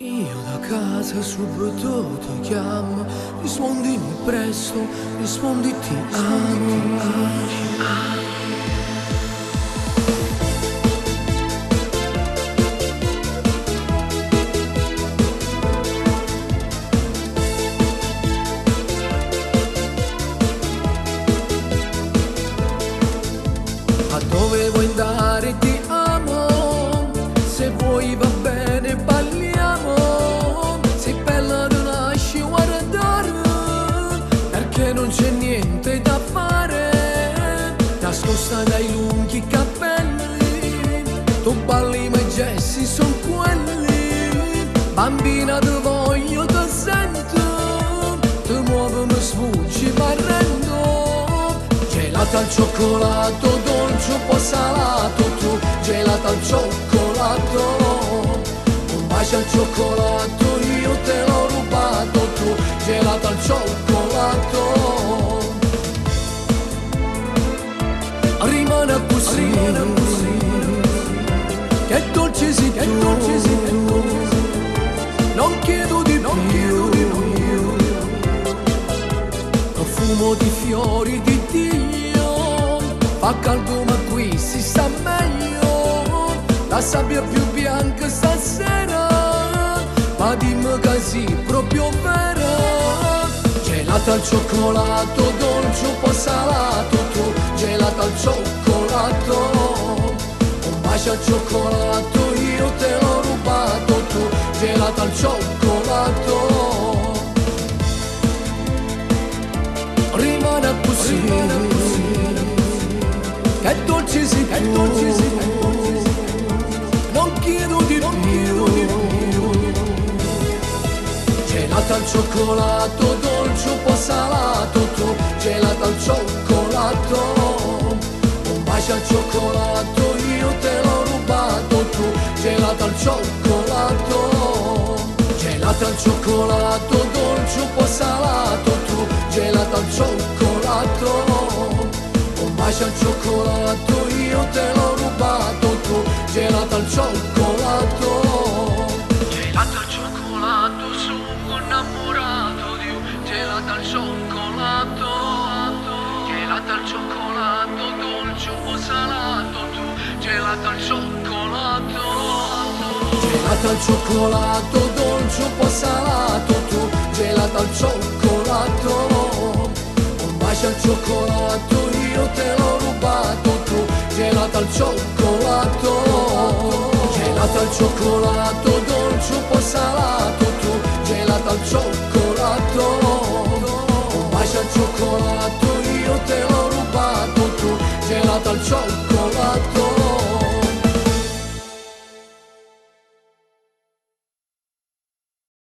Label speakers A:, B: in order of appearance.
A: Io da casa subito ti chiamo, rispondimi presto, rispondi ti amo. A dove vuoi andare ti amo, se vuoi va bene parliamo, sei bella da lasci guardare, perché non c'è niente da fare, nascosta dai lunghi capelli, tu balli ma i gesti son quelli, bambina ti voglio, ti sento, ti muovo mi sfuggi ma rendo. Gelata al cioccolato, dolce un po' salato tu, gelata al cioccolato, un bacio al cioccolato, io te l'ho rubato tu, gelata al cioccolato. Rimane così, che dolce sei tu, non chiedo di più, profumo di fiori di Dio, fa caldo ma qui si sta meglio, la sabbia più bianca stasera, ma dimmi che sì proprio vera. Gelata al cioccolato, dolce un po' salato tu, gelata al cioccolato, un bacio al cioccolato, io te l'ho rubato tu, gelata al cioccolato. Rimane così, che dolce sei tu, non chiedo di più. Gelata al cioccolato, dolce un po' salato tu, gelata al cioccolato, un bacio al cioccolato, io te l'ho rubato tu, gelata al cioccolato, gelata al cioccolato, dolce un po' salato tu, gelata al cioccolato, un bacio al cioccolato, io te l'ho rubato tu, gelata al cioccolato. Gelata al cioccolato, sono innamorato di you, gelata al cioccolato, gelata al cioccolato, dolce un po' salato tu, gelata al cioccolato. Gelata al cioccolato, dolce un po' salato tu, gelata al cioccolato, un bacio al cioccolato, io te l'ho rubato tu, gelata al cioccolato, gelata al cioccolato,